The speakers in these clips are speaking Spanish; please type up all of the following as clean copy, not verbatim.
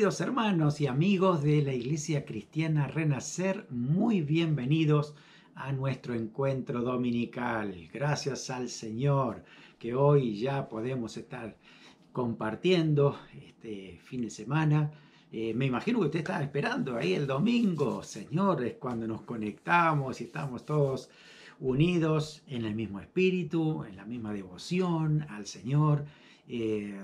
Queridos hermanos y amigos de la Iglesia Cristiana Renacer, muy bienvenidos a nuestro encuentro dominical. Gracias al Señor que hoy ya podemos estar compartiendo este fin de semana. Me imagino que usted estaba esperando ahí el domingo, señores, cuando nos conectamos y estamos todos unidos en el mismo espíritu, en la misma devoción al Señor.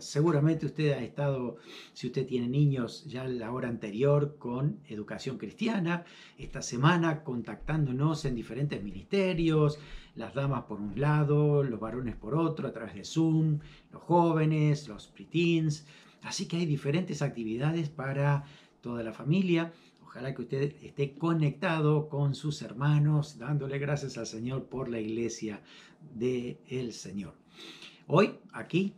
Seguramente usted ha estado, si usted tiene niños, ya la hora anterior con Educación Cristiana, esta semana contactándonos en diferentes ministerios, las damas por un lado, los varones por otro, a través de Zoom, los jóvenes, los preteens. Así que hay diferentes actividades para toda la familia. Ojalá que usted esté conectado con sus hermanos, dándole gracias al Señor por la iglesia del Señor. Hoy, aquí,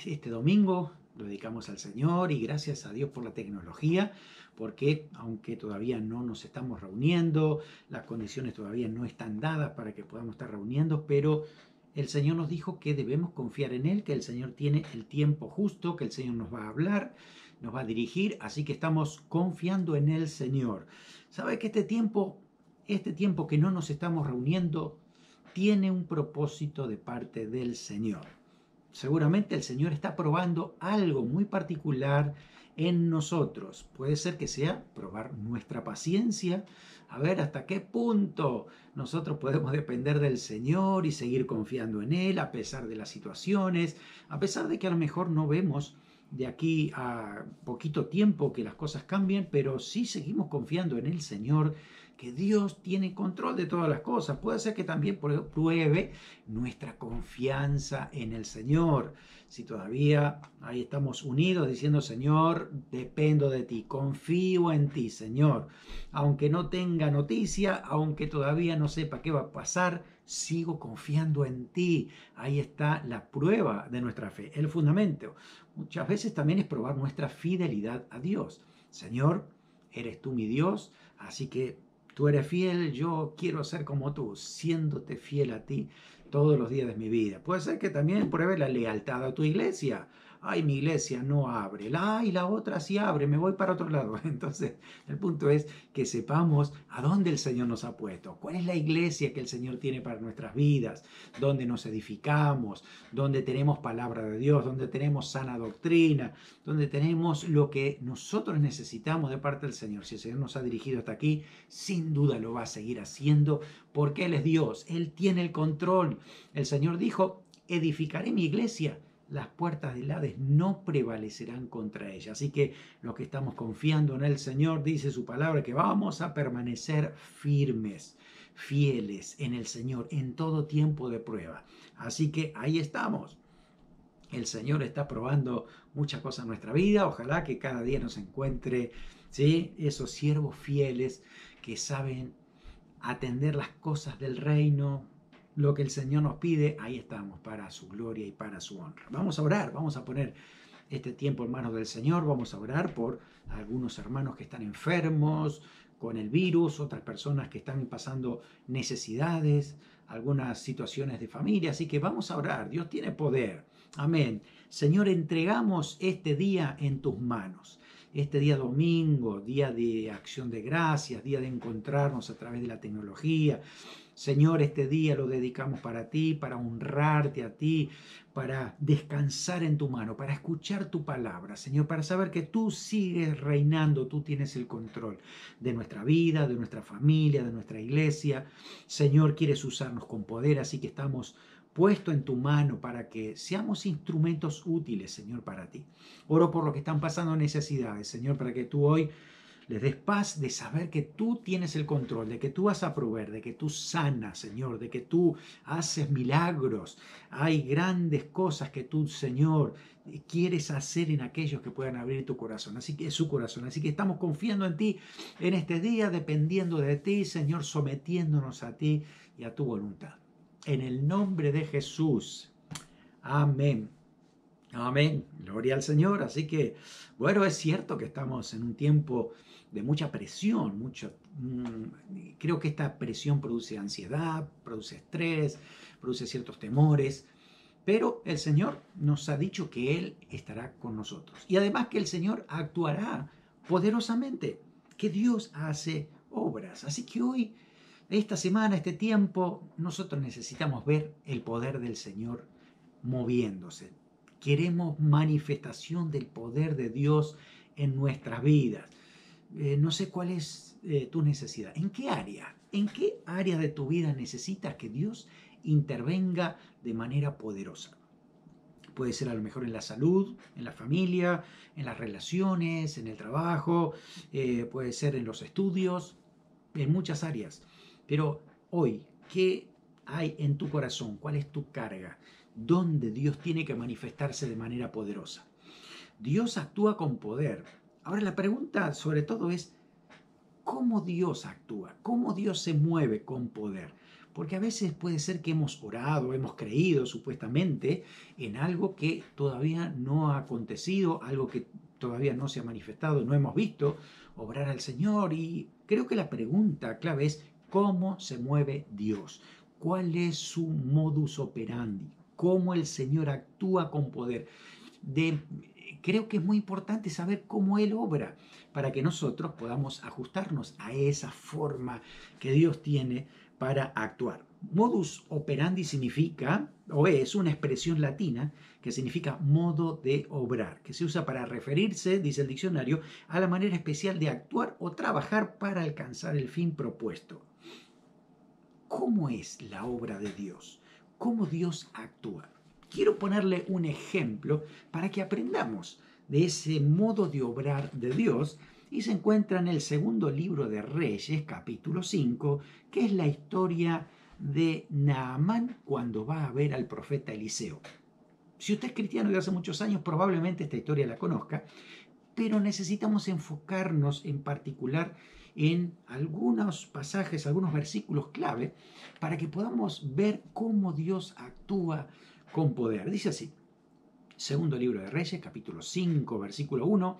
este domingo, lo dedicamos al Señor y gracias a Dios por la tecnología, porque aunque todavía no nos estamos reuniendo, las condiciones todavía no están dadas para que podamos estar reuniendo, pero el Señor nos dijo que debemos confiar en Él, que el Señor tiene el tiempo justo, que el Señor nos va a hablar, nos va a dirigir, así que estamos confiando en el Señor. ¿Sabe que este tiempo que no nos estamos reuniendo, tiene un propósito de parte del Señor? Seguramente el Señor está probando algo muy particular en nosotros. Puede ser que sea probar nuestra paciencia, a ver hasta qué punto nosotros podemos depender del Señor y seguir confiando en Él a pesar de las situaciones, a pesar de que a lo mejor no vemos de aquí a poquito tiempo que las cosas cambien, pero sí seguimos confiando en el Señor, que Dios tiene control de todas las cosas. Puede ser que también pruebe nuestra confianza en el Señor. Si todavía ahí estamos unidos diciendo, Señor, dependo de ti, confío en ti, Señor. Aunque no tenga noticia, aunque todavía no sepa qué va a pasar, sigo confiando en ti. Ahí está la prueba de nuestra fe, el fundamento. Muchas veces también es probar nuestra fidelidad a Dios. Señor, eres tú mi Dios, así que tú eres fiel, yo quiero ser como tú, siéndote fiel a ti todos los días de mi vida. Puede ser que también pruebe la lealtad a tu iglesia. Ay, mi iglesia no abre. Ay, la otra sí abre, me voy para otro lado. Entonces, el punto es que sepamos a dónde el Señor nos ha puesto. ¿Cuál es la iglesia que el Señor tiene para nuestras vidas? Dónde nos edificamos, dónde tenemos palabra de Dios, dónde tenemos sana doctrina, donde tenemos lo que nosotros necesitamos de parte del Señor. Si el Señor nos ha dirigido hasta aquí, sin duda lo va a seguir haciendo, porque Él es Dios, Él tiene el control. El Señor dijo, edificaré mi iglesia, las puertas del Hades no prevalecerán contra ella. Así que los que estamos confiando en el Señor, dice su palabra, que vamos a permanecer firmes, fieles en el Señor en todo tiempo de prueba. Así que ahí estamos. El Señor está probando muchas cosas en nuestra vida. Ojalá que cada día nos encuentre, ¿sí?, esos siervos fieles que saben atender las cosas del reino, lo que el Señor nos pide. Ahí estamos para su gloria y para su honra. Vamos a orar, vamos a poner este tiempo en manos del Señor. Vamos a orar por algunos hermanos que están enfermos con el virus, otras personas que están pasando necesidades, algunas situaciones de familia. Así que vamos a orar. Dios tiene poder. Amén. Señor, entregamos este día en tus manos. Este día domingo, día de acción de gracias, día de encontrarnos a través de la tecnología. Señor, este día lo dedicamos para ti, para honrarte a ti, para descansar en tu mano, para escuchar tu palabra, Señor, para saber que tú sigues reinando, tú tienes el control de nuestra vida, de nuestra familia, de nuestra iglesia. Señor, quieres usarnos con poder, así que estamos puesto en tu mano para que seamos instrumentos útiles, Señor, para ti. Oro por lo que están pasando necesidades, Señor, para que tú hoy les des paz de saber que tú tienes el control, de que tú vas a proveer, de que tú sanas, Señor, de que tú haces milagros. Hay grandes cosas que tú, Señor, quieres hacer en aquellos que puedan abrir tu corazón, así que es su corazón. Así que estamos confiando en ti en este día, dependiendo de ti, Señor, sometiéndonos a ti y a tu voluntad. En el nombre de Jesús. Amén. Amén. Gloria al Señor. Así que, bueno, es cierto que estamos en un tiempo de mucha presión, creo que esta presión produce ansiedad, produce estrés, produce ciertos temores, Pero el Señor nos ha dicho que Él estará con nosotros. Y además que el Señor actuará poderosamente, que Dios hace obras. Así que hoy, esta semana, este tiempo, nosotros necesitamos ver el poder del Señor moviéndose. Queremos manifestación del poder de Dios en nuestras vidas. No sé cuál es tu necesidad. ¿En qué área? ¿En qué área de tu vida necesitas que Dios intervenga de manera poderosa? Puede ser a lo mejor en la salud, en la familia, en las relaciones, en el trabajo, puede ser en los estudios, en muchas áreas. Pero hoy, ¿qué hay en tu corazón? ¿Cuál es tu carga? ¿Dónde Dios tiene que manifestarse de manera poderosa? Dios actúa con poder. Ahora la pregunta sobre todo es, ¿cómo Dios actúa? ¿Cómo Dios se mueve con poder? Porque a veces puede ser que hemos orado, hemos creído supuestamente en algo que todavía no ha acontecido, algo que todavía no se ha manifestado, no hemos visto obrar al Señor. Y creo que la pregunta clave es, ¿cómo se mueve Dios? ¿Cuál es su modus operandi? ¿Cómo el Señor actúa con poder? Creo que es muy importante saber cómo Él obra para que nosotros podamos ajustarnos a esa forma que Dios tiene para actuar. Modus operandi significa, o es una expresión latina que significa modo de obrar, que se usa para referirse, dice el diccionario, a la manera especial de actuar o trabajar para alcanzar el fin propuesto. ¿Cómo es la obra de Dios? ¿Cómo Dios actúa? Quiero ponerle un ejemplo para que aprendamos de ese modo de obrar de Dios y se encuentra en el segundo libro de Reyes, capítulo 5, que es la historia de Naamán cuando va a ver al profeta Eliseo. Si usted es cristiano de hace muchos años, probablemente esta historia la conozca, pero necesitamos enfocarnos en particular en algunos pasajes, algunos versículos clave, para que podamos ver cómo Dios actúa con poder. Dice así, segundo libro de Reyes, capítulo 5, versículo 1,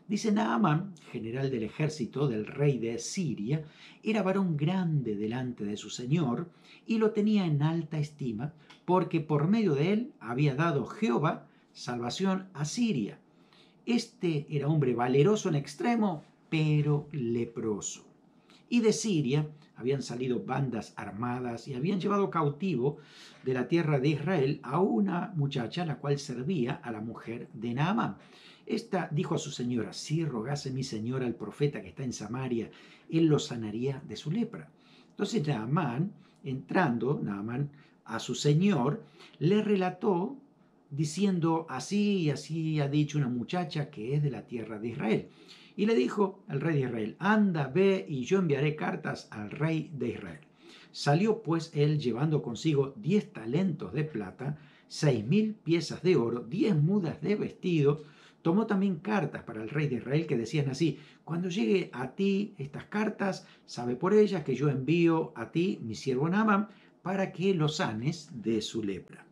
dice: Naamán, general del ejército del rey de Siria, era varón grande delante de su señor y lo tenía en alta estima, porque por medio de él había dado Jehová salvación a Siria. Este era hombre valeroso en extremo, pero leproso. Y de Siria habían salido bandas armadas y habían llevado cautivo de la tierra de Israel a una muchacha la cual servía a la mujer de Naamán. Esta dijo a su señora: si rogase mi señora al profeta que está en Samaria, él lo sanaría de su lepra. Entonces Naamán, entrando Naamán a su señor, le relató diciendo: así y así ha dicho una muchacha que es de la tierra de Israel. Y le dijo al rey de Israel: anda, ve, y yo enviaré cartas al rey de Israel. Salió pues él llevando consigo 10 talentos de plata, 6.000 piezas de oro, 10 mudas de vestido. Tomó también cartas para el rey de Israel que decían así: cuando llegue a ti estas cartas, sabe por ellas que yo envío a ti mi siervo Naamán para que lo sanes de su lepra.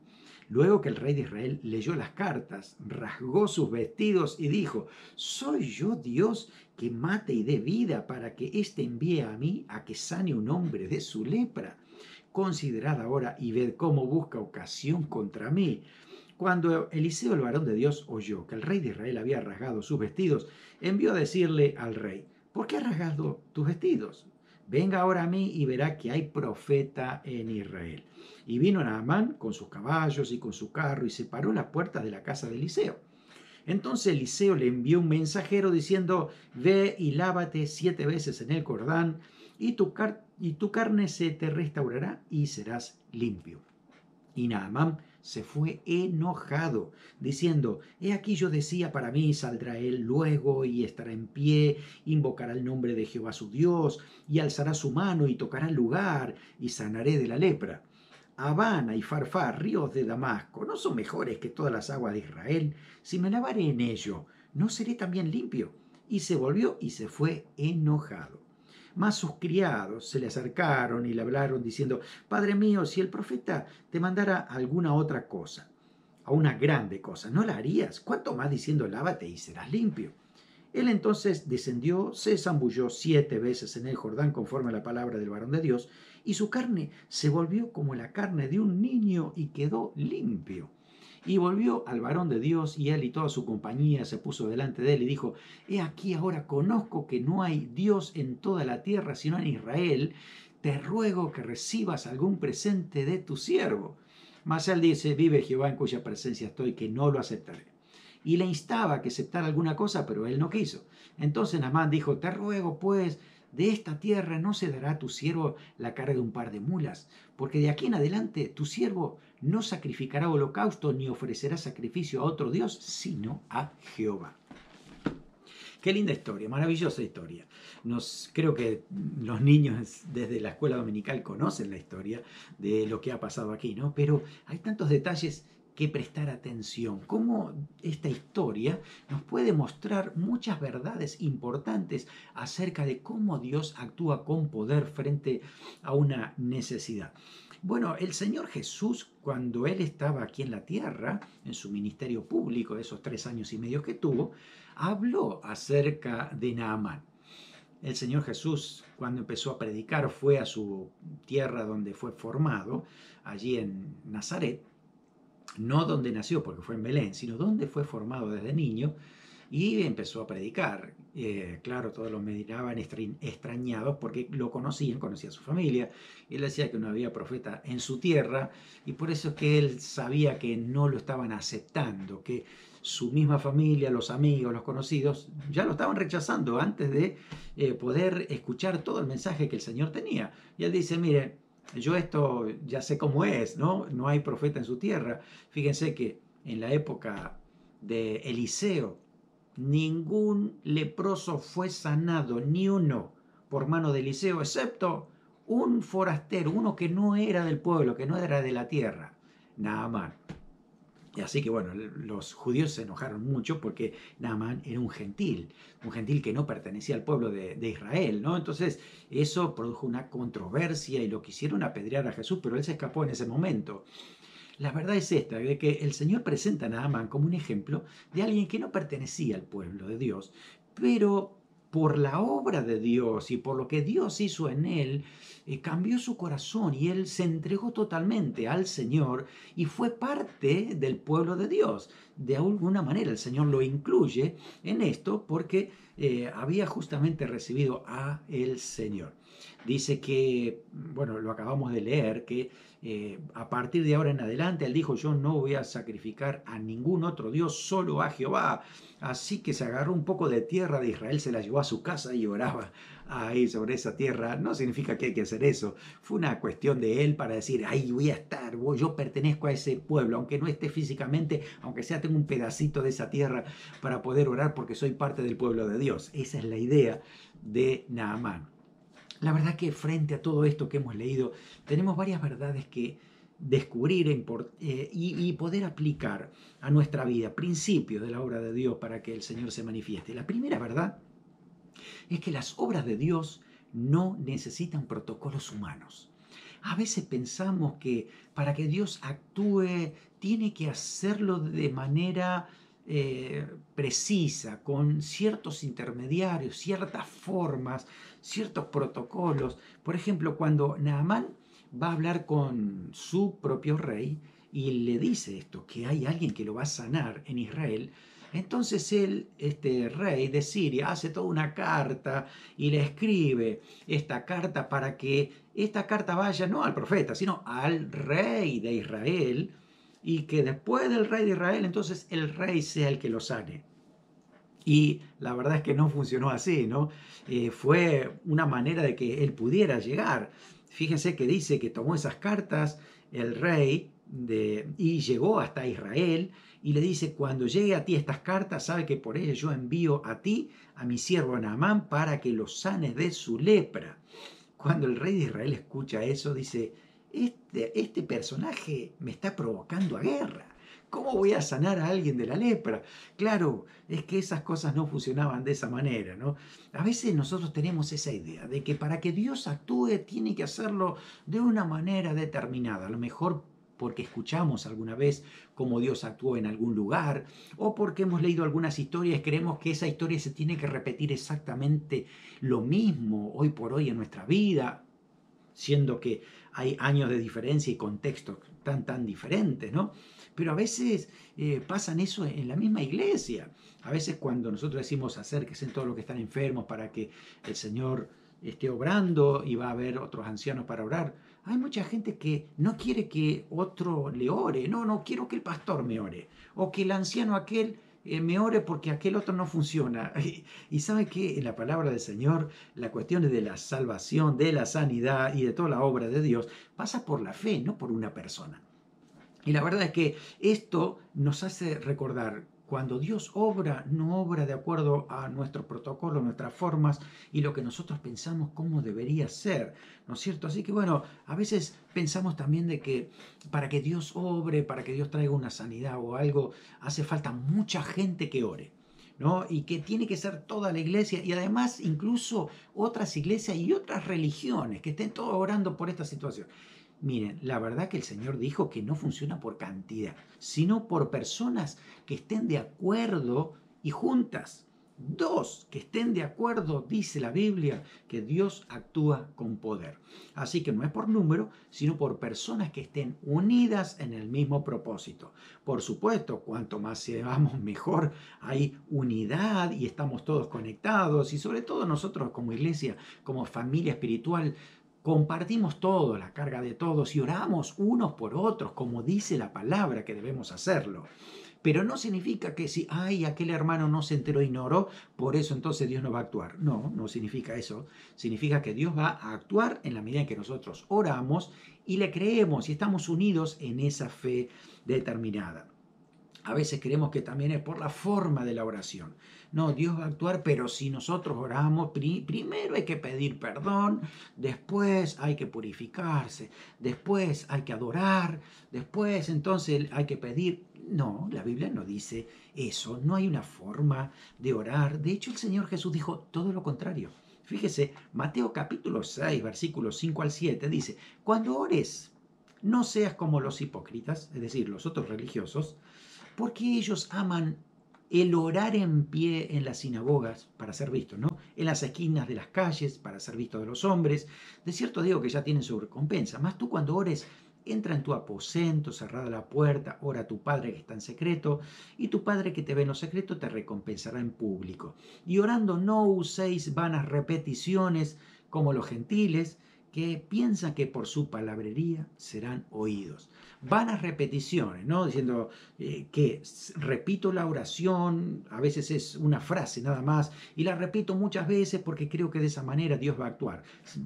Luego que el rey de Israel leyó las cartas, rasgó sus vestidos y dijo: ¿soy yo Dios que mate y dé vida para que éste envíe a mí a que sane un hombre de su lepra? Considerad ahora y ved cómo busca ocasión contra mí. Cuando Eliseo, el varón de Dios, oyó que el rey de Israel había rasgado sus vestidos, envió a decirle al rey: ¿por qué has rasgado tus vestidos? Venga ahora a mí y verá que hay profeta en Israel. Y vino Naamán con sus caballos y con su carro y se paró en la puerta de la casa de Eliseo. Entonces Eliseo le envió un mensajero diciendo: ve y lávate 7 veces en el Jordán y tu carne se te restaurará y serás limpio. Y Naamán se fue enojado, diciendo: he aquí yo decía para mí, saldrá él luego y estará en pie, invocará el nombre de Jehová su Dios, y alzará su mano y tocará el lugar, y sanaré de la lepra. Habana y Farfá, ríos de Damasco, ¿no son mejores que todas las aguas de Israel? Si me lavaré en ello, ¿no seré también limpio? Y se volvió y se fue enojado. Mas sus criados se le acercaron y le hablaron diciendo: Padre mío, si el profeta te mandara alguna otra cosa, a una grande cosa, ¿no la harías? ¿Cuánto más diciendo: lávate y serás limpio? Él entonces descendió, se zambulló 7 veces en el Jordán conforme a la palabra del varón de Dios, y su carne se volvió como la carne de un niño y quedó limpio. Y volvió al varón de Dios, y él y toda su compañía se puso delante de él y dijo: He aquí ahora conozco que no hay Dios en toda la tierra sino en Israel. Te ruego que recibas algún presente de tu siervo. Mas él dice: Vive Jehová en cuya presencia estoy, que no lo aceptaré. Y le instaba a que aceptara alguna cosa, pero él no quiso. Entonces Naamán dijo: Te ruego pues, de esta tierra no se dará a tu siervo la carga de un par de mulas, porque de aquí en adelante tu siervo no sacrificará holocausto ni ofrecerá sacrificio a otro Dios, sino a Jehová. Qué linda historia, maravillosa historia. Creo que los niños desde la escuela dominical conocen la historia de lo que ha pasado aquí, ¿no? Pero hay tantos detalles que prestar atención. Cómo esta historia nos puede mostrar muchas verdades importantes acerca de cómo Dios actúa con poder frente a una necesidad. Bueno, el Señor Jesús, cuando Él estaba aquí en la tierra, en su ministerio público, de esos 3 años y medio que tuvo, habló acerca de Naamán. El Señor Jesús, cuando empezó a predicar, fue a su tierra donde fue formado, allí en Nazaret, no donde nació, porque fue en Belén, sino donde fue formado desde niño, y empezó a predicar. Claro, todos lo miraban extrañados porque lo conocían, conocía a su familia. Él decía que no había profeta en su tierra, y por eso es que él sabía que no lo estaban aceptando, que su misma familia, los amigos, los conocidos, ya lo estaban rechazando antes de poder escuchar todo el mensaje que el Señor tenía. Y él dice: Mire, yo esto ya sé cómo es, ¿no? No hay profeta en su tierra. Fíjense que en la época de Eliseo, ningún leproso fue sanado, ni uno, por mano de Eliseo, excepto un forastero, uno que no era del pueblo, que no era de la tierra, Naamán. Y así que bueno, los judíos se enojaron mucho porque Naamán era un gentil que no pertenecía al pueblo de Israel, ¿no? Entonces eso produjo una controversia y lo quisieron apedrear a Jesús, pero él se escapó en ese momento. La verdad es esta, de que el Señor presenta a Naamán como un ejemplo de alguien que no pertenecía al pueblo de Dios, pero por la obra de Dios y por lo que Dios hizo en él, cambió su corazón y él se entregó totalmente al Señor y fue parte del pueblo de Dios. De alguna manera el Señor lo incluye en esto porque había justamente recibido a el Señor. Dice que, bueno, lo acabamos de leer, que a partir de ahora en adelante él dijo: Yo no voy a sacrificar a ningún otro Dios, solo a Jehová. Así que se agarró un poco de tierra de Israel, se la llevó a su casa y oraba ahí sobre esa tierra. No significa que hay que hacer eso. Fue una cuestión de él para decir: ahí voy a estar, yo pertenezco a ese pueblo, aunque no esté físicamente, aunque sea tengo un pedacito de esa tierra para poder orar porque soy parte del pueblo de Dios. Esa es la idea de Naamán. La verdad que frente a todo esto que hemos leído, tenemos varias verdades que descubrir y poder aplicar a nuestra vida, principios de la obra de Dios para que el Señor se manifieste. La primera verdad es que las obras de Dios no necesitan protocolos humanos. A veces pensamos que para que Dios actúe tiene que hacerlo de manera precisa, con ciertos intermediarios, ciertas formas, ciertos protocolos. Por ejemplo, cuando Naamán va a hablar con su propio rey y le dice esto, que hay alguien que lo va a sanar en Israel, entonces él, este rey de Siria, hace toda una carta y le escribe esta carta para que esta carta vaya no al profeta, sino al rey de Israel, y que después del rey de Israel, entonces el rey sea el que lo sane. Y la verdad es que no funcionó así, ¿no? Fue una manera de que él pudiera llegar. Fíjense que dice que tomó esas cartas el rey y llegó hasta Israel y le dice: cuando llegue a ti estas cartas, sabe que por ellas yo envío a ti, a mi siervo Naamán, para que lo sanes de su lepra. Cuando el rey de Israel escucha eso, dice: este personaje me está provocando a guerra. ¿Cómo voy a sanar a alguien de la lepra? Claro, es que esas cosas no funcionaban de esa manera, ¿no? A veces nosotros tenemos esa idea de que para que Dios actúe tiene que hacerlo de una manera determinada. A lo mejor porque escuchamos alguna vez cómo Dios actuó en algún lugar, o porque hemos leído algunas historias y creemos que esa historia se tiene que repetir exactamente lo mismo hoy por hoy en nuestra vida. siendo que hay años de diferencia y contextos tan diferentes, ¿no? Pero a veces pasan eso en la misma iglesia. A veces cuando nosotros decimos acérquense todos los que están enfermos para que el Señor esté obrando y va a haber otros ancianos para orar, hay mucha gente que no quiere que otro le ore. No quiero que el pastor me ore. O que el anciano aquel me ore porque aquel otro no funciona. Y sabe que en la palabra del Señor, la cuestión de la salvación, de la sanidad y de toda la obra de Dios pasa por la fe, no por una persona. Y la verdad es que esto nos hace recordar, cuando Dios obra, no obra de acuerdo a nuestro protocolo, nuestras formas y lo que nosotros pensamos cómo debería ser, ¿no es cierto? Así que bueno, a veces pensamos también de que para que Dios obre, para que Dios traiga una sanidad o algo, hace falta mucha gente que ore, ¿no? Y que tiene que ser toda la iglesia y además incluso otras iglesias y otras religiones que estén todos orando por esta situación. Miren, la verdad que el Señor dijo que no funciona por cantidad, sino por personas que estén de acuerdo y juntas. Dos, que estén de acuerdo, dice la Biblia, que Dios actúa con poder. Así que no es por número, sino por personas que estén unidas en el mismo propósito. Por supuesto, cuanto más seamos, mejor. Hay unidad y estamos todos conectados y sobre todo nosotros como iglesia, como familia espiritual, compartimos todo, la carga de todos y oramos unos por otros, como dice la palabra que debemos hacerlo. Pero no significa que si, aquel hermano no se enteró y no oró, por eso entonces Dios no va a actuar. No significa eso. Significa que Dios va a actuar en la medida en que nosotros oramos y le creemos y estamos unidos en esa fe determinada. A veces creemos que también es por la forma de la oración. No, Dios va a actuar, pero si nosotros oramos, primero hay que pedir perdón, después hay que purificarse, después hay que adorar, después entonces hay que pedir. No, la Biblia no dice eso, no hay una forma de orar. De hecho, el Señor Jesús dijo todo lo contrario. Fíjese, Mateo capítulo 6, versículos 5 al 7 dice, cuando ores, no seas como los hipócritas, es decir, los otros religiosos, porque ellos aman el orar en pie en las sinagogas para ser vistos, ¿no? En las esquinas de las calles para ser vistos de los hombres. De cierto digo que ya tienen su recompensa. Más tú cuando ores, entra en tu aposento, cerrada la puerta, ora a tu Padre que está en secreto, y tu Padre que te ve en lo secreto te recompensará en público. Y orando no uséis vanas repeticiones como los gentiles, que piensan que por su palabrería serán oídos. Vanas repeticiones, ¿no? Diciendo que repito la oración, a veces es una frase nada más, y la repito muchas veces porque creo que de esa manera Dios va a actuar.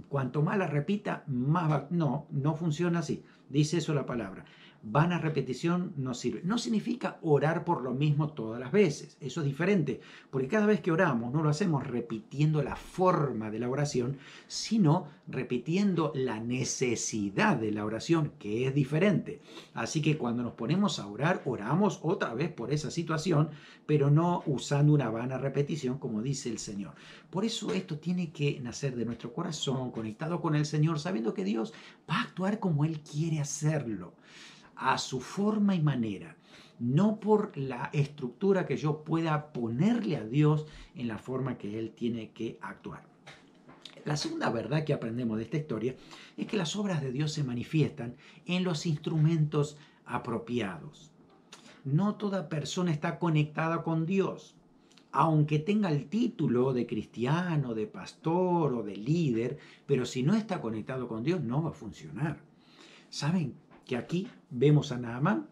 Cuanto más la repita, más va. No funciona así. Dice eso la palabra. Vana repetición no sirve. No significa orar por lo mismo todas las veces. Eso es diferente, porque cada vez que oramos no lo hacemos repitiendo la forma de la oración, sino repitiendo la necesidad de la oración, que es diferente. Así que cuando nos ponemos a orar, oramos otra vez por esa situación, pero no usando una vana repetición, como dice el Señor. Por eso esto tiene que nacer de nuestro corazón, conectado con el Señor, sabiendo que Dios va a actuar como Él quiere hacerlo, a su forma y manera, no por la estructura que yo pueda ponerle a Dios en la forma que Él tiene que actuar. La segunda verdad que aprendemos de esta historia es que las obras de Dios se manifiestan en los instrumentos apropiados. No toda persona está conectada con Dios. Aunque tenga el título de cristiano, de pastor o de líder, pero si no está conectado con Dios no va a funcionar. ¿Saben que aquí vemos a Naamán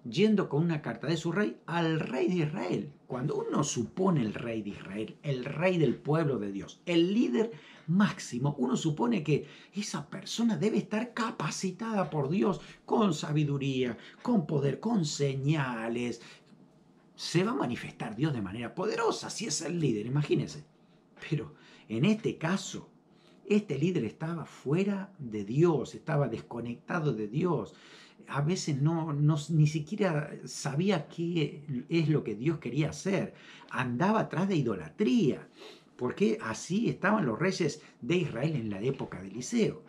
yendo con una carta de su rey al rey de Israel? Cuando uno supone el rey de Israel, el rey del pueblo de Dios, el líder máximo, uno supone que esa persona debe estar capacitada por Dios con sabiduría, con poder, con señales. Se va a manifestar Dios de manera poderosa si es el líder, imagínense. Pero en este caso, este líder estaba fuera de Dios, estaba desconectado de Dios. A veces ni siquiera sabía qué es lo que Dios quería hacer. Andaba atrás de idolatría, porque así estaban los reyes de Israel en la época de Eliseo.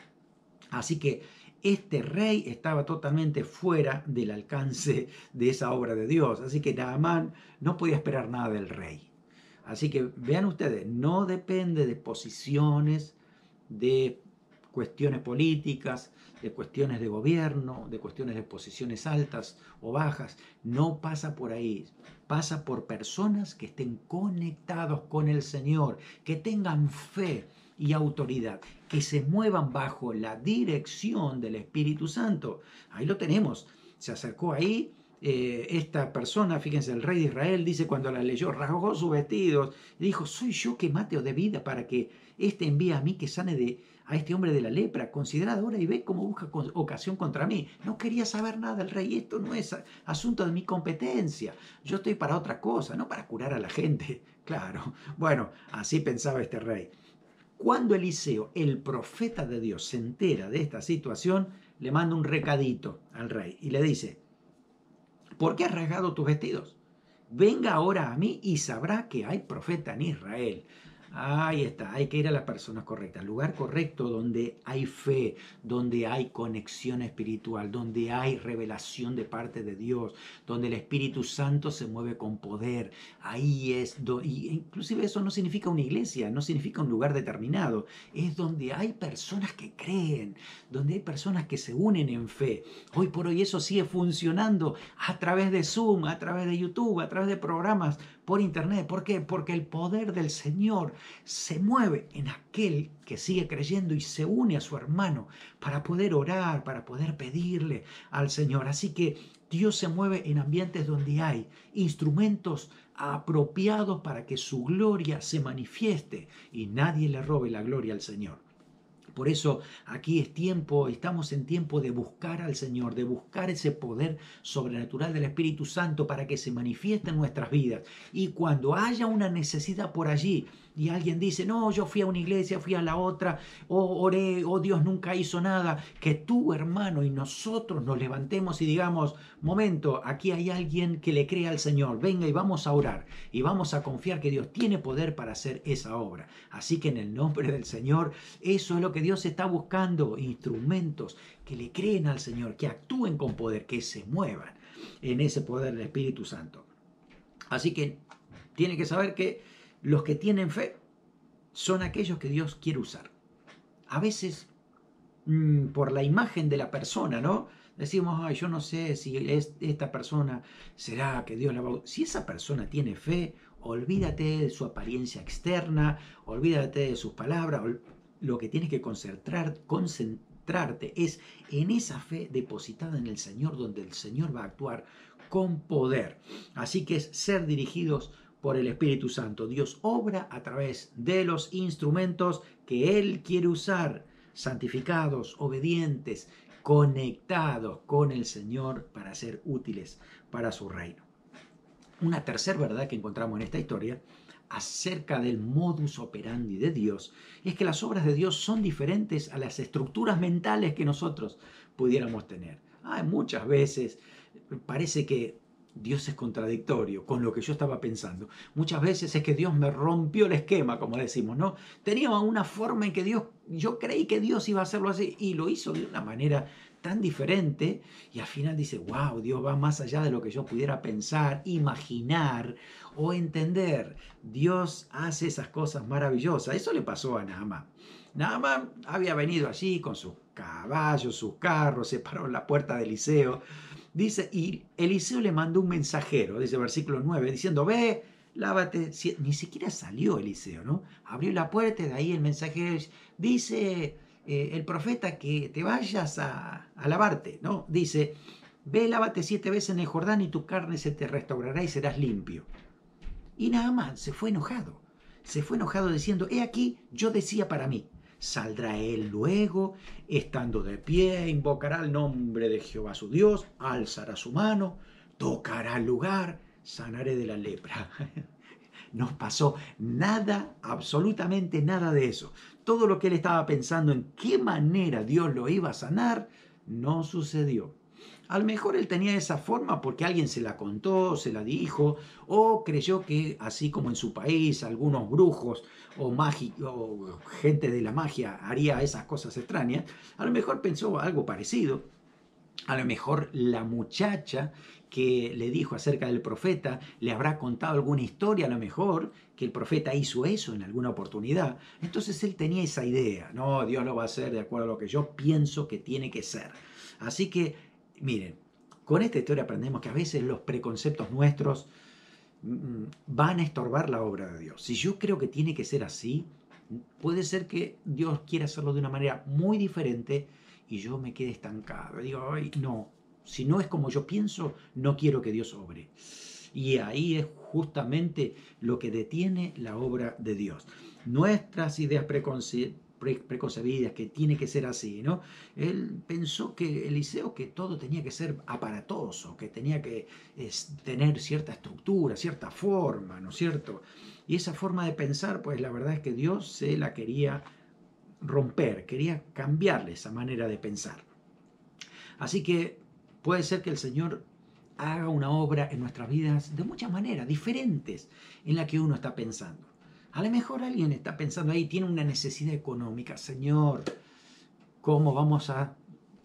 Así que este rey estaba totalmente fuera del alcance de esa obra de Dios. Así que Naamán no podía esperar nada del rey. Así que vean ustedes, no depende de posiciones, de cuestiones políticas, de cuestiones de gobierno, de cuestiones de posiciones altas o bajas. No pasa por ahí. Pasa por personas que estén conectados con el Señor, que tengan fe y autoridad, que se muevan bajo la dirección del Espíritu Santo. Ahí lo tenemos. Se acercó ahí esta persona, fíjense, el rey de Israel dice cuando la leyó, rasgó sus vestidos y dijo, soy yo que mateo de vida para que éste envíe a mí que sane a este hombre de la lepra. Considerad ahora y ve cómo busca ocasión contra mí. No quería saber nada el rey. Esto no es asunto de mi competencia. Yo estoy para otra cosa, no para curar a la gente. Claro, bueno, así pensaba este rey. Cuando Eliseo, el profeta de Dios, se entera de esta situación, le manda un recadito al rey y le dice, ¿por qué has rasgado tus vestidos? Venga ahora a mí y sabrá que hay profeta en Israel. Ahí está, hay que ir a la persona correcta, al lugar correcto donde hay fe, donde hay conexión espiritual, donde hay revelación de parte de Dios, donde el Espíritu Santo se mueve con poder. Ahí es, y inclusive eso no significa una iglesia, no significa un lugar determinado, es donde hay personas que creen, donde hay personas que se unen en fe. Hoy por hoy eso sigue funcionando a través de Zoom, a través de YouTube, a través de programas por internet. ¿Por qué? Porque el poder del Señor se mueve en aquel que sigue creyendo y se une a su hermano para poder orar, para poder pedirle al Señor. Así que Dios se mueve en ambientes donde hay instrumentos apropiados para que su gloria se manifieste y nadie le robe la gloria al Señor. Por eso aquí estamos en tiempo de buscar al Señor, de buscar ese poder sobrenatural del Espíritu Santo para que se manifieste en nuestras vidas. Y cuando haya una necesidad por allí y alguien dice, no, yo fui a una iglesia, fui a la otra, oré, Dios nunca hizo nada, que tú, hermano, y nosotros nos levantemos y digamos, momento, aquí hay alguien que le cree al Señor, venga y vamos a orar y vamos a confiar que Dios tiene poder para hacer esa obra. Así que en el nombre del Señor, eso es lo que Dios está buscando, instrumentos que le creen al Señor, que actúen con poder, que se muevan en ese poder del Espíritu Santo. Así que tiene que saber que los que tienen fe son aquellos que Dios quiere usar. A veces, por la imagen de la persona, ¿no? Decimos, ay, yo no sé si esta persona será que Dios la va a... Si esa persona tiene fe, olvídate de su apariencia externa, olvídate de sus palabras. Lo que tienes que concentrarte es en esa fe depositada en el Señor, donde el Señor va a actuar con poder. Así que es ser dirigidos por el Espíritu Santo. Dios obra a través de los instrumentos que Él quiere usar, santificados, obedientes, conectados con el Señor para ser útiles para su reino. Una tercera verdad que encontramos en esta historia acerca del modus operandi de Dios es que las obras de Dios son diferentes a las estructuras mentales que nosotros pudiéramos tener. Muchas veces parece que Dios es contradictorio con lo que yo estaba pensando. Muchas veces es que Dios me rompió el esquema, como decimos, ¿no? Tenía una forma en que yo creí que Dios iba a hacerlo así y lo hizo de una manera tan diferente y al final dice, wow, Dios va más allá de lo que yo pudiera pensar, imaginar o entender. Dios hace esas cosas maravillosas. Eso le pasó a Naamán. Naamán había venido allí con sus caballos, sus carros, se paró en la puerta de Eliseo. Dice, y Eliseo le mandó un mensajero, dice versículo 9, diciendo, ve, lávate. Ni siquiera salió Eliseo, ¿no? Abrió la puerta y de ahí el mensajero dice, el profeta que te vayas a lavarte, ¿no? Dice, ve, lávate 7 veces en el Jordán y tu carne se te restaurará y serás limpio. Y Naamán se fue enojado diciendo, he aquí, yo decía para mí, saldrá él luego, estando de pie, invocará el nombre de Jehová su Dios, alzará su mano, tocará el lugar, sanaré de la lepra. No pasó nada, absolutamente nada de eso. Todo lo que él estaba pensando en qué manera Dios lo iba a sanar, no sucedió. A lo mejor él tenía esa forma porque alguien se la contó, se la dijo, o creyó que así como en su país algunos brujos o gente de la magia haría esas cosas extrañas, a lo mejor pensó algo parecido. A lo mejor la muchacha que le dijo acerca del profeta le habrá contado alguna historia, a lo mejor que el profeta hizo eso en alguna oportunidad. Entonces él tenía esa idea, no, Dios lo va a hacer de acuerdo a lo que yo pienso que tiene que ser. Así que, miren, con esta historia aprendemos que a veces los preconceptos nuestros van a estorbar la obra de Dios. Si yo creo que tiene que ser así, puede ser que Dios quiera hacerlo de una manera muy diferente y yo me quede estancado. Digo, ay, no, si no es como yo pienso, no quiero que Dios obre. Y ahí es justamente lo que detiene la obra de Dios. Nuestras ideas preconcebidas, que tiene que ser así, ¿no? Él pensó que Eliseo, que todo tenía que ser aparatoso, que tenía que tener cierta estructura, cierta forma, ¿no es cierto? Y esa forma de pensar, pues la verdad es que Dios se la quería romper, quería cambiarle esa manera de pensar. Así que puede ser que el Señor haga una obra en nuestras vidas de muchas maneras diferentes en la que uno está pensando. A lo mejor alguien está pensando ahí, tiene una necesidad económica. Señor, ¿cómo vamos a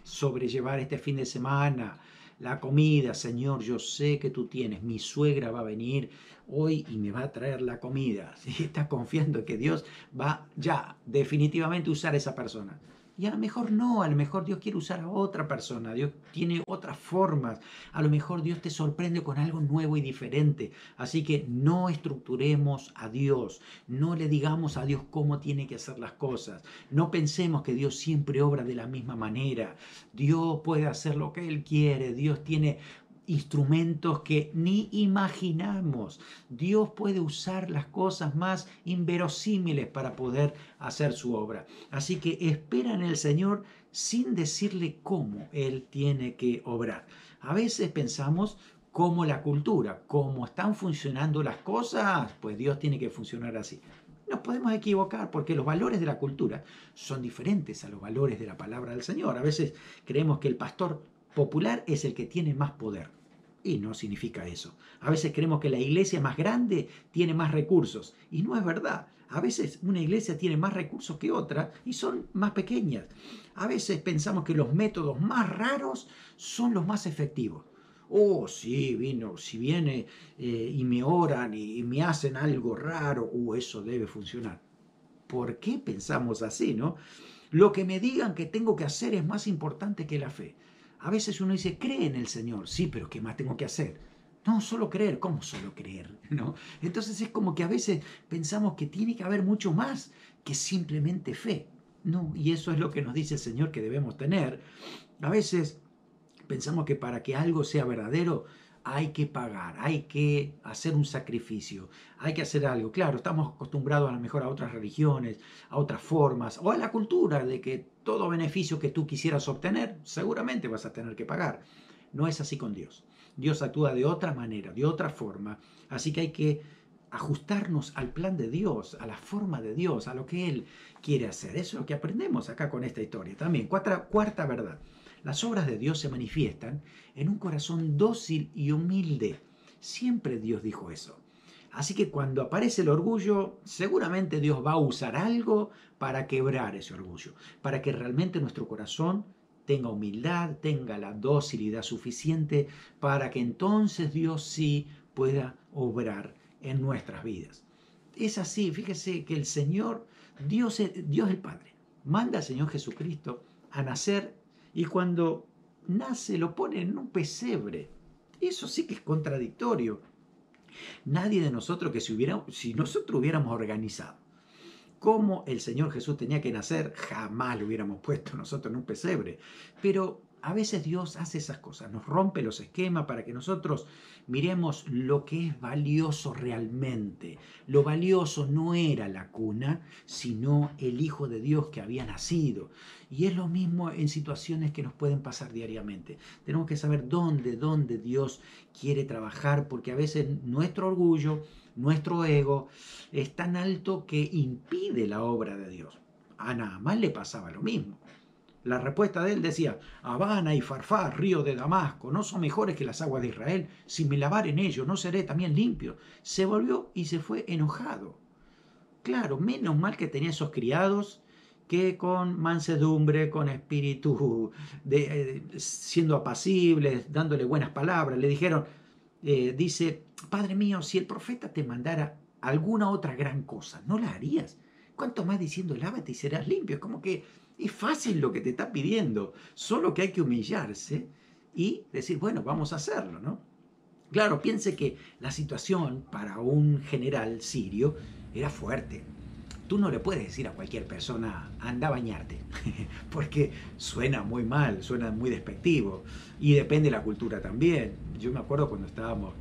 sobrellevar este fin de semana? La comida, Señor, yo sé que tú tienes. Mi suegra va a venir hoy y me va a traer la comida. ¿Sí? Estás confiando en que Dios va ya definitivamente a usar a esa persona. Y a lo mejor no, a lo mejor Dios quiere usar a otra persona, Dios tiene otras formas, a lo mejor Dios te sorprende con algo nuevo y diferente. Así que no estructuremos a Dios, no le digamos a Dios cómo tiene que hacer las cosas, no pensemos que Dios siempre obra de la misma manera. Dios puede hacer lo que Él quiere, Dios tiene instrumentos que ni imaginamos. Dios puede usar las cosas más inverosímiles para poder hacer su obra. Así que espera en el Señor sin decirle cómo Él tiene que obrar. A veces pensamos como la cultura, cómo están funcionando las cosas, pues Dios tiene que funcionar así. Nos podemos equivocar porque los valores de la cultura son diferentes a los valores de la palabra del Señor. A veces creemos que el pastor popular es el que tiene más poder. Y no significa eso. A veces creemos que la iglesia más grande tiene más recursos. Y no es verdad. A veces una iglesia tiene más recursos que otra y son más pequeñas. A veces pensamos que los métodos más raros son los más efectivos. Oh, sí, si viene y me oran y me hacen algo raro, eso debe funcionar. ¿Por qué pensamos así, no? Lo que me digan que tengo que hacer es más importante que la fe. A veces uno dice, cree en el Señor. Sí, pero ¿qué más tengo que hacer? No, solo creer. ¿Cómo solo creer? ¿No? Entonces es como que a veces pensamos que tiene que haber mucho más que simplemente fe. No, y eso es lo que nos dice el Señor que debemos tener. A veces pensamos que para que algo sea verdadero hay que pagar, hay que hacer un sacrificio, hay que hacer algo. Claro, estamos acostumbrados a lo mejor a otras religiones, a otras formas, o a la cultura de que todo beneficio que tú quisieras obtener, seguramente vas a tener que pagar. No es así con Dios. Dios actúa de otra manera, de otra forma. Así que hay que ajustarnos al plan de Dios, a la forma de Dios, a lo que Él quiere hacer. Eso es lo que aprendemos acá con esta historia. También, cuarta verdad. Las obras de Dios se manifiestan en un corazón dócil y humilde. Siempre Dios dijo eso. Así que cuando aparece el orgullo, seguramente Dios va a usar algo para quebrar ese orgullo, para que realmente nuestro corazón tenga humildad, tenga la docilidad suficiente para que entonces Dios sí pueda obrar en nuestras vidas. Es así, fíjese que el Señor, Dios el Padre, manda al Señor Jesucristo a nacer y cuando nace lo pone en un pesebre. Eso sí que es contradictorio. Nadie de nosotros si nosotros hubiéramos organizado cómo el Señor Jesús tenía que nacer, jamás lo hubiéramos puesto nosotros en un pesebre. Pero a veces Dios hace esas cosas, nos rompe los esquemas para que nosotros miremos lo que es valioso realmente. Lo valioso no era la cuna, sino el Hijo de Dios que había nacido. Y es lo mismo en situaciones que nos pueden pasar diariamente. Tenemos que saber dónde Dios quiere trabajar, porque a veces nuestro orgullo, nuestro ego es tan alto que impide la obra de Dios. A Naamán le pasaba lo mismo. La respuesta de él decía, Habana y Farfá, río de Damasco, no son mejores que las aguas de Israel. Si me lavar en ellos, ¿no seré también limpio? Se volvió y se fue enojado. Claro, menos mal que tenía esos criados que con mansedumbre, con espíritu, siendo apacibles, dándole buenas palabras. Le dijeron, dice, Padre mío, si el profeta te mandara alguna otra gran cosa, ¿no la harías? ¿Cuánto más diciendo, lávate y serás limpio? Es como que es fácil lo que te está pidiendo, solo que hay que humillarse y decir, bueno, vamos a hacerlo, ¿no? Claro, piense que la situación para un general sirio era fuerte. Tú no le puedes decir a cualquier persona, anda a bañarte, porque suena muy mal, suena muy despectivo, y depende de la cultura también. Yo me acuerdo cuando estábamos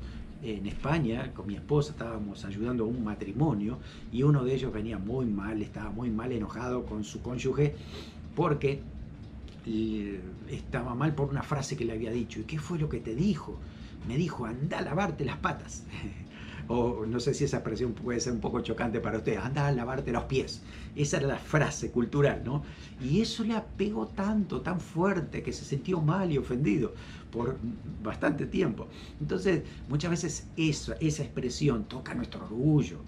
en España, con mi esposa, estábamos ayudando a un matrimonio, y uno de ellos venía muy mal, estaba muy mal enojado con su cónyuge, porque estaba mal por una frase que le había dicho. ¿Y qué fue lo que te dijo? Me dijo, anda a lavarte las patas. O no sé si esa expresión puede ser un poco chocante para ustedes, anda a lavarte los pies. Esa era la frase cultural, ¿no? Y eso le apegó tanto, tan fuerte, que se sintió mal y ofendido por bastante tiempo. Entonces, muchas veces esa expresión toca nuestro orgullo,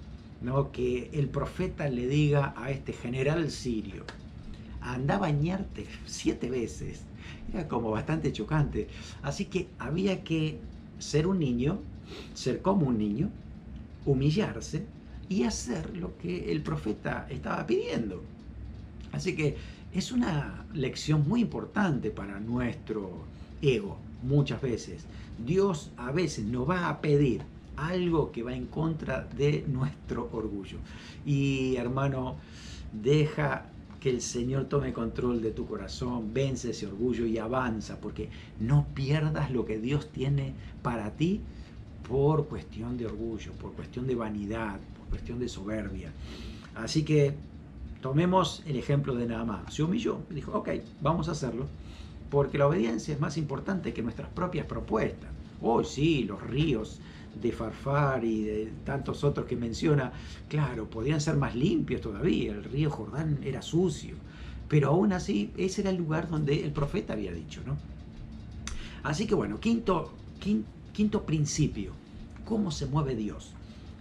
¿no? Que el profeta le diga a este general sirio, anda a bañarte 7 veces. Era como bastante chocante. Así que había que ser un niño, ser como un niño, humillarse y hacer lo que el profeta estaba pidiendo. Así que es una lección muy importante para nuestro ego. Muchas veces Dios a veces nos va a pedir algo que va en contra de nuestro orgullo. Y hermano, deja que el Señor tome control de tu corazón, vence ese orgullo y avanza, porque no pierdas lo que Dios tiene para ti por cuestión de orgullo, por cuestión de vanidad, por cuestión de soberbia. Así que tomemos el ejemplo de Naamán. Se humilló y dijo, ok, vamos a hacerlo, porque la obediencia es más importante que nuestras propias propuestas. Oh, sí, los ríos de Farfar y de tantos otros que menciona, claro, podían ser más limpios todavía, el río Jordán era sucio, pero aún así ese era el lugar donde el profeta había dicho, ¿no? Así que bueno, quinto principio, ¿cómo se mueve Dios?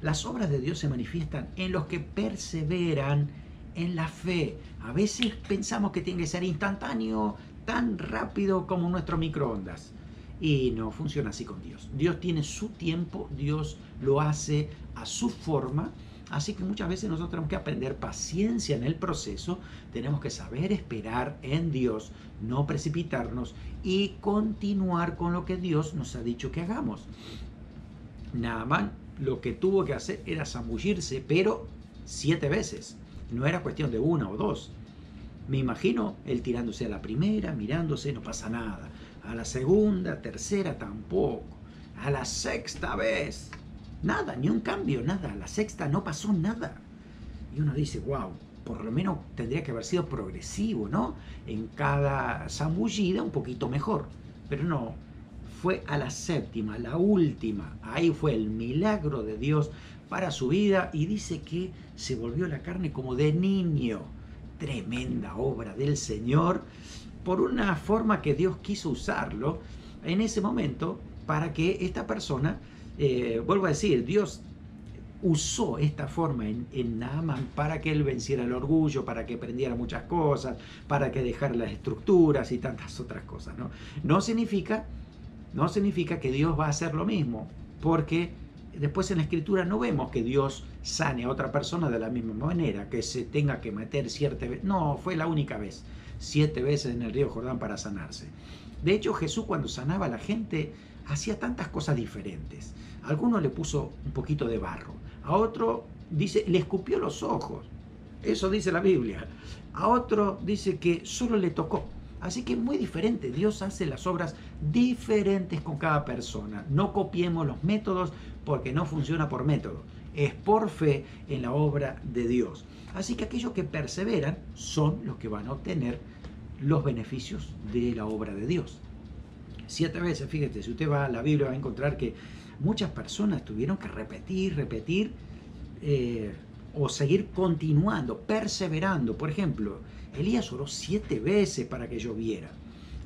Las obras de Dios se manifiestan en los que perseveran en la fe. A veces pensamos que tiene que ser instantáneo, tan rápido como nuestro microondas. Y no funciona así con Dios. Dios tiene su tiempo, Dios lo hace a su forma. Así que muchas veces nosotros tenemos que aprender paciencia en el proceso, tenemos que saber esperar en Dios, no precipitarnos y continuar con lo que Dios nos ha dicho que hagamos. Naamán lo que tuvo que hacer era zambullirse, pero 7 veces. No era cuestión de 1 o 2. Me imagino él tirándose a la primera, mirándose, no pasa nada. A la segunda, tercera, tampoco. A la sexta vez, nada, ni un cambio, nada. A la sexta no pasó nada. Y uno dice, wow, por lo menos tendría que haber sido progresivo, ¿no? En cada zambullida un poquito mejor. Pero no, fue a la séptima, la última. Ahí fue el milagro de Dios para su vida y dice que se volvió la carne como de niño. Tremenda obra del Señor por una forma que Dios quiso usarlo en ese momento para que esta persona, vuelvo a decir, Dios usó esta forma en Naamán para que él venciera el orgullo, para que aprendiera muchas cosas, para que dejara las estructuras y tantas otras cosas, ¿no? No significa que Dios va a hacer lo mismo, porque después en la Escritura no vemos que Dios sane a otra persona de la misma manera, que se tenga que meter 7 veces. No, fue la única vez, 7 veces en el río Jordán para sanarse. De hecho, Jesús cuando sanaba a la gente hacía tantas cosas diferentes. A alguno le puso un poquito de barro, a otro dice, le escupió los ojos. Eso dice la Biblia. A otro dice que solo le tocó. Así que es muy diferente. Dios hace las obras diferentes con cada persona. No copiemos los métodos porque no funciona por método. Es por fe en la obra de Dios. Así que aquellos que perseveran son los que van a obtener los beneficios de la obra de Dios. 7 veces, fíjate, si usted va a la Biblia va a encontrar que muchas personas tuvieron que repetir o seguir continuando, perseverando. Por ejemplo, Elías oró 7 veces para que lloviera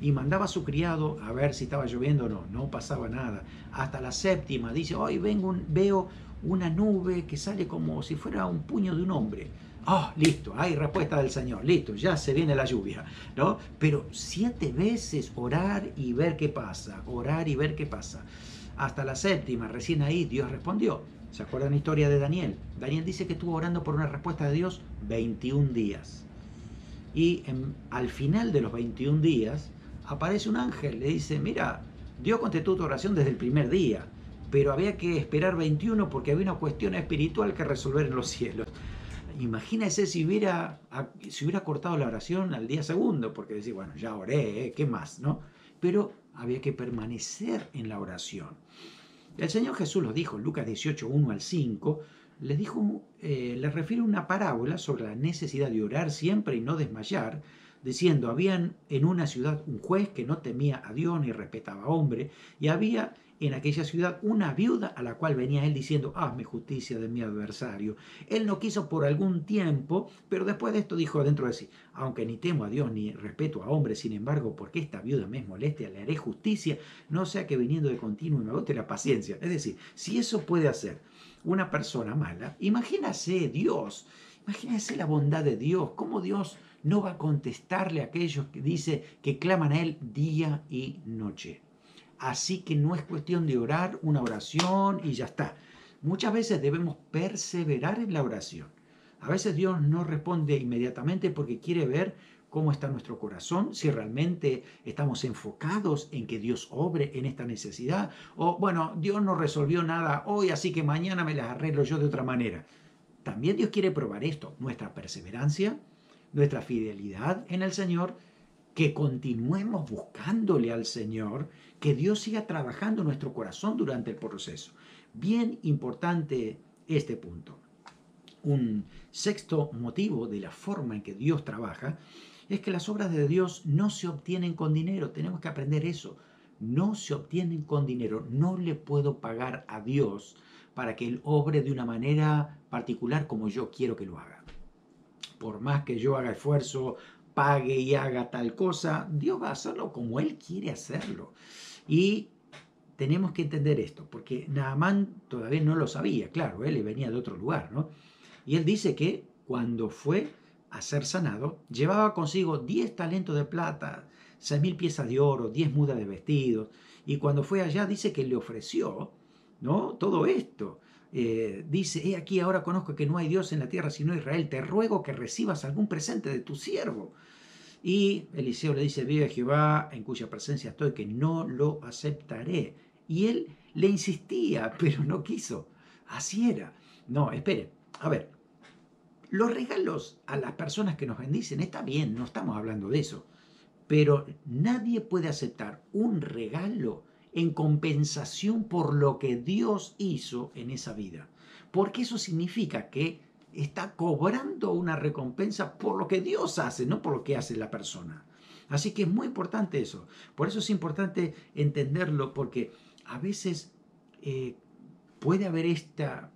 y mandaba a su criado a ver si estaba lloviendo o no, no pasaba nada. Hasta la séptima dice, hoy veo una nube que sale como si fuera un puño de un hombre. Ah, listo, hay respuesta del Señor, listo, ya se viene la lluvia, ¿no? Pero 7 veces orar y ver qué pasa, orar y ver qué pasa. Hasta la séptima, recién ahí Dios respondió. ¿Se acuerdan la historia de Daniel? Daniel dice que estuvo orando por una respuesta de Dios 21 días. Y al final de los 21 días aparece un ángel, le dice, mira, Dios contestó tu oración desde el primer día, pero había que esperar 21 porque había una cuestión espiritual que resolver en los cielos. Imagínese si hubiera cortado la oración al día segundo, porque decía, bueno, ya oré, ¿qué más? ¿No? Pero había que permanecer en la oración. El Señor Jesús lo dijo en Lucas 18, 1 al 5, le refiere una parábola sobre la necesidad de orar siempre y no desmayar, diciendo, habían en una ciudad un juez que no temía a Dios ni respetaba a hombre, y había en aquella ciudad una viuda a la cual venía él diciendo, hazme justicia de mi adversario. Él no quiso por algún tiempo, pero después de esto dijo dentro de sí, aunque ni temo a Dios ni respeto a hombre, sin embargo, porque esta viuda me es molestia, le haré justicia, no sea que viniendo de continuo me agote la paciencia. Es decir, si eso puede hacer una persona mala, imagínase Dios, imagínese la bondad de Dios, cómo Dios no va a contestarle a aquellos que dice que claman a Él día y noche. Así que no es cuestión de orar una oración y ya está. Muchas veces debemos perseverar en la oración. A veces Dios no responde inmediatamente porque quiere ver cómo está nuestro corazón, si realmente estamos enfocados en que Dios obre en esta necesidad, o bueno, Dios no resolvió nada hoy, así que mañana me las arreglo yo de otra manera. También Dios quiere probar esto, nuestra perseverancia, nuestra fidelidad en el Señor, que continuemos buscándole al Señor, que Dios siga trabajando en nuestro corazón durante el proceso. Bien importante este punto. Un sexto motivo de la forma en que Dios trabaja es que las obras de Dios no se obtienen con dinero. Tenemos que aprender eso. No se obtienen con dinero. No le puedo pagar a Dios para que Él obre de una manera particular como yo quiero que lo haga. Por más que yo haga esfuerzo, pague y haga tal cosa, Dios va a hacerlo como Él quiere hacerlo. Y tenemos que entender esto, porque Naamán todavía no lo sabía, claro, él venía de otro lugar, ¿no? Y él dice que cuando fue a ser sanado, llevaba consigo 10 talentos de plata, 6.000 piezas de oro, 10 mudas de vestidos, y cuando fue allá dice que le ofreció, ¿no? Todo esto. Dice, he aquí ahora conozco que no hay Dios en la tierra sino Israel, te ruego que recibas algún presente de tu siervo. Y Eliseo le dice, vive Jehová, en cuya presencia estoy, que no lo aceptaré. Y él le insistía, pero no quiso. Así era. No, espere, a ver, los regalos a las personas que nos bendicen, está bien, no estamos hablando de eso, pero nadie puede aceptar un regalo en compensación por lo que Dios hizo en esa vida, porque eso significa que está cobrando una recompensa por lo que Dios hace, no por lo que hace la persona. Así que es muy importante eso. Por eso es importante entenderlo, porque a veces puede haber esta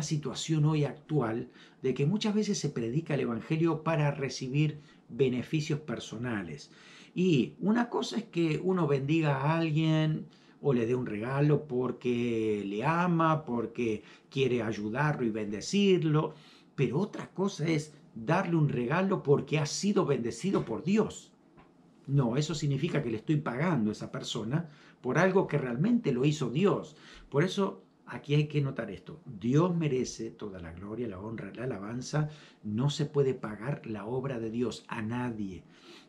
situación hoy actual de que muchas veces se predica el Evangelio para recibir beneficios personales. Y una cosa es que uno bendiga a alguien o le dé un regalo porque le ama, porque quiere ayudarlo y bendecirlo, pero otra cosa es darle un regalo porque ha sido bendecido por Dios. No, eso significa que le estoy pagando a esa persona por algo que realmente lo hizo Dios. Por eso aquí hay que notar esto. Dios merece toda la gloria, la honra, la alabanza. No se puede pagar la obra de Dios a nadie.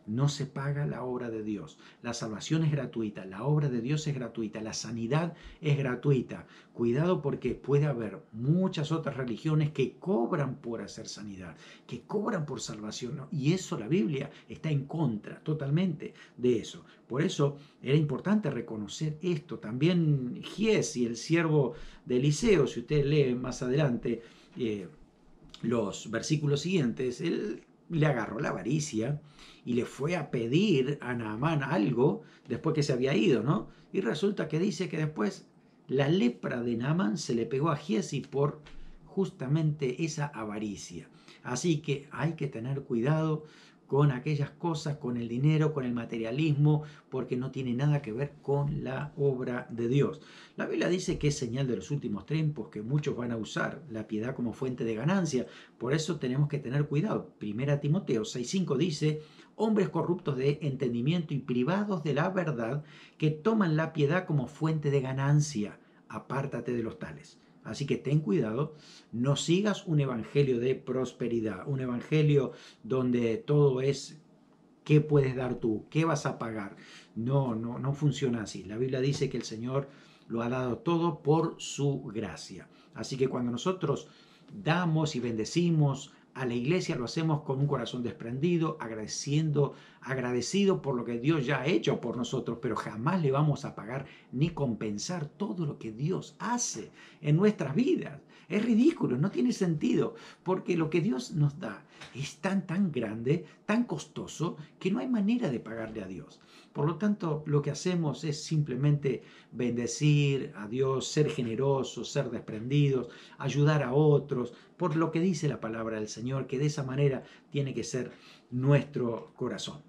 No se paga la obra de Dios. La salvación es gratuita, la obra de Dios es gratuita, la sanidad es gratuita. Cuidado porque puede haber muchas otras religiones que cobran por hacer sanidad, que cobran por salvación, ¿no? Y eso la Biblia está en contra totalmente de eso. Por eso era importante reconocer esto. También Giesi, el siervo de Eliseo, si usted lee más adelante los versículos siguientes, él le agarró la avaricia y le fue a pedir a Naamán algo después que se había ido, ¿no? Y resulta que dice que después la lepra de Naamán se le pegó a Giesi por justamente esa avaricia. Así que hay que tener cuidado con aquellas cosas, con el dinero, con el materialismo, porque no tiene nada que ver con la obra de Dios. La Biblia dice que es señal de los últimos tiempos, que muchos van a usar la piedad como fuente de ganancia. Por eso tenemos que tener cuidado. Primera Timoteo 6:5 dice: hombres corruptos de entendimiento y privados de la verdad, que toman la piedad como fuente de ganancia. Apártate de los tales. Así que ten cuidado, no sigas un evangelio de prosperidad, un evangelio donde todo es qué puedes dar tú, qué vas a pagar. No funciona así. La Biblia dice que el Señor lo ha dado todo por su gracia. Así que cuando nosotros damos y bendecimos a la iglesia, lo hacemos con un corazón desprendido, agradecido por lo que Dios ya ha hecho por nosotros, pero jamás le vamos a pagar ni compensar todo lo que Dios hace en nuestras vidas. Es ridículo, no tiene sentido, porque lo que Dios nos da es tan grande, tan costoso, que no hay manera de pagarle a Dios. Por lo tanto, lo que hacemos es simplemente bendecir a Dios, ser generosos, ser desprendidos, ayudar a otros, por lo que dice la palabra del Señor, que de esa manera tiene que ser nuestro corazón.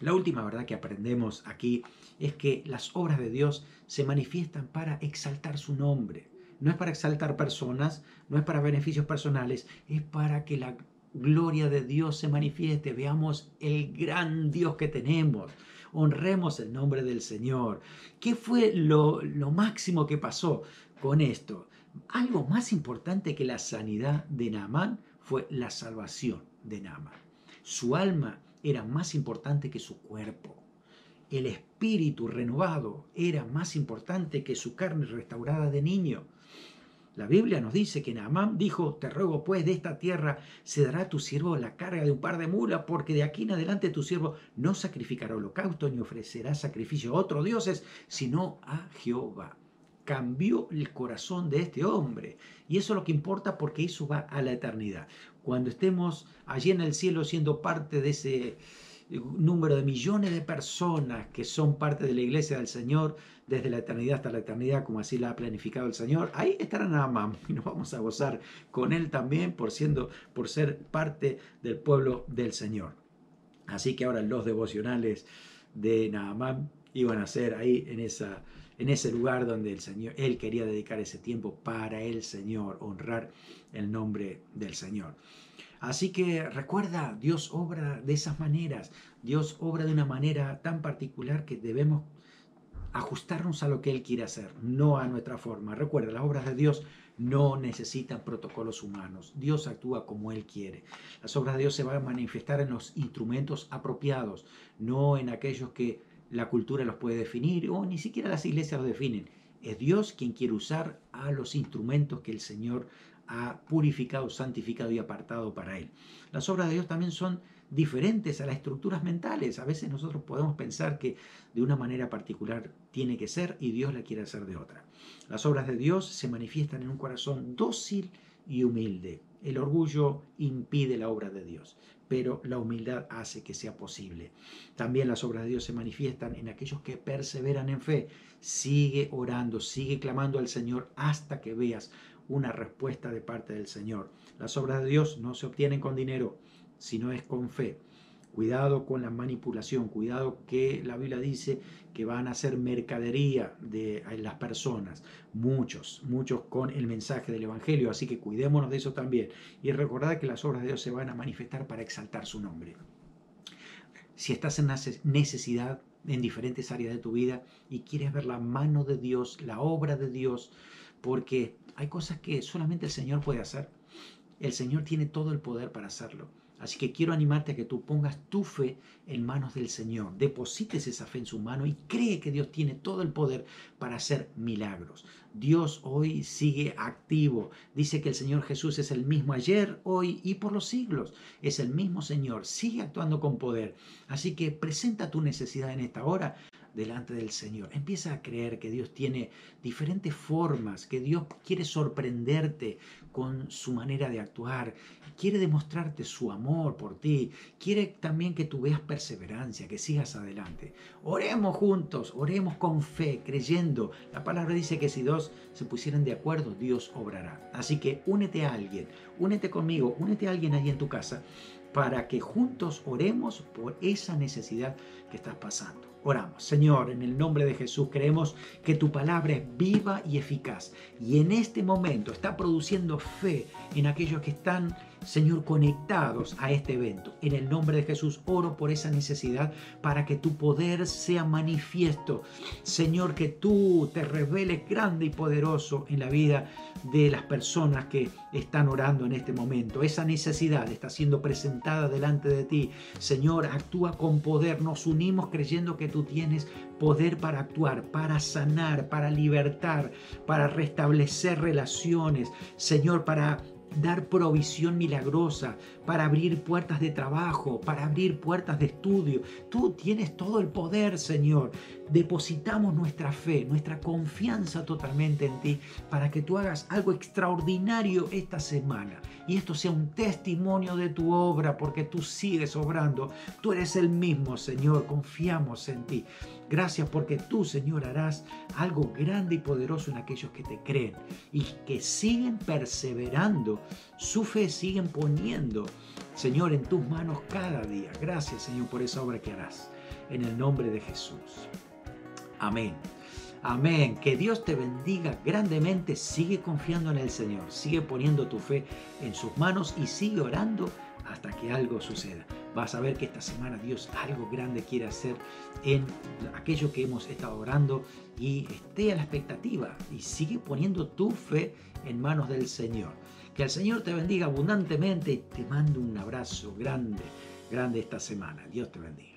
La última verdad que aprendemos aquí es que las obras de Dios se manifiestan para exaltar su nombre. No es para exaltar personas, no es para beneficios personales, es para que la gloria de Dios se manifieste. Veamos el gran Dios que tenemos. Honremos el nombre del Señor. ¿Qué fue lo máximo que pasó con esto? Algo más importante que la sanidad de Naamán fue la salvación de Naamán. Su alma era más importante que su cuerpo. El espíritu renovado era más importante que su carne restaurada de niño. La Biblia nos dice que Naamán dijo: te ruego pues, de esta tierra se dará a tu siervo la carga de un par de mulas, porque de aquí en adelante tu siervo no sacrificará holocausto ni ofrecerá sacrificio a otros dioses, sino a Jehová. Cambió el corazón de este hombre, y eso es lo que importa, porque eso va a la eternidad. Cuando estemos allí en el cielo siendo parte de ese número de millones de personas que son parte de la iglesia del Señor desde la eternidad hasta la eternidad, como así la ha planificado el Señor, ahí estará Naamán y nos vamos a gozar con él también por ser parte del pueblo del Señor. Así que ahora los devocionales de Naamán iban a ser ahí en ese lugar donde el Señor, él quería dedicar ese tiempo para el Señor, honrar el nombre del Señor. Así que recuerda, Dios obra de esas maneras. Dios obra de una manera tan particular que debemos ajustarnos a lo que Él quiere hacer, no a nuestra forma. Recuerda, las obras de Dios no necesitan protocolos humanos. Dios actúa como Él quiere. Las obras de Dios se van a manifestar en los instrumentos apropiados, no en aquellos que la cultura los puede definir o ni siquiera las iglesias los definen. Es Dios quien quiere usar a los instrumentos que el Señor ha purificado, santificado y apartado para Él. Las obras de Dios también son diferentes a las estructuras mentales. A veces nosotros podemos pensar que de una manera particular tiene que ser y Dios la quiere hacer de otra. Las obras de Dios se manifiestan en un corazón dócil y humilde. El orgullo impide la obra de Dios, pero la humildad hace que sea posible. También las obras de Dios se manifiestan en aquellos que perseveran en fe. Sigue orando, sigue clamando al Señor hasta que veas una respuesta de parte del Señor. Las obras de Dios no se obtienen con dinero, sino es con fe. Cuidado con la manipulación, cuidado que la Biblia dice que van a ser mercadería de las personas, muchos con el mensaje del Evangelio, así que cuidémonos de eso también. Y recordad que las obras de Dios se van a manifestar para exaltar su nombre. Si estás en necesidad en diferentes áreas de tu vida y quieres ver la mano de Dios, la obra de Dios, porque hay cosas que solamente el Señor puede hacer. El Señor tiene todo el poder para hacerlo. Así que quiero animarte a que tú pongas tu fe en manos del Señor. Deposites esa fe en su mano y cree que Dios tiene todo el poder para hacer milagros. Dios hoy sigue activo. Dice que el Señor Jesús es el mismo ayer, hoy y por los siglos. Es el mismo Señor. Sigue actuando con poder. Así que presenta tu necesidad en esta hora delante del Señor. Empieza a creer que Dios tiene diferentes formas, que Dios quiere sorprenderte con su manera de actuar, quiere demostrarte su amor por ti, quiere también que tú veas perseverancia, que sigas adelante. Oremos juntos, oremos con fe, creyendo. La palabra dice que si dos se pusieran de acuerdo, Dios obrará. Así que únete a alguien, únete conmigo, únete a alguien ahí en tu casa, para que juntos oremos por esa necesidad que estás pasando. Oramos. Señor, en el nombre de Jesús creemos que tu palabra es viva y eficaz y en este momento está produciendo fe en aquellos que están, Señor, conectados a este evento. En el nombre de Jesús oro por esa necesidad para que tu poder sea manifiesto. Señor, que tú te reveles grande y poderoso en la vida de las personas que están orando en este momento. Esa necesidad está siendo presentada delante de ti. Señor, actúa con poder. Nos unimos creyendo que tú tienes poder para actuar, para sanar, para libertar, para restablecer relaciones. Señor, para dar provisión milagrosa, para abrir puertas de trabajo, para abrir puertas de estudio. Tú tienes todo el poder, Señor. Depositamos nuestra fe, nuestra confianza totalmente en ti para que tú hagas algo extraordinario esta semana. Y esto sea un testimonio de tu obra porque tú sigues obrando. Tú eres el mismo, Señor. Confiamos en ti. Gracias porque tú, Señor, harás algo grande y poderoso en aquellos que te creen y que siguen perseverando. Su fe siguen poniendo, Señor, en tus manos cada día. Gracias, Señor, por esa obra que harás. En el nombre de Jesús. Amén. Amén. Que Dios te bendiga grandemente. Sigue confiando en el Señor. Sigue poniendo tu fe en sus manos y sigue orando hasta que algo suceda. Vas a ver que esta semana Dios algo grande quiere hacer en aquello que hemos estado orando y esté a la expectativa y sigue poniendo tu fe en manos del Señor. Que el Señor te bendiga abundantemente y te mando un abrazo grande, grande esta semana. Dios te bendiga.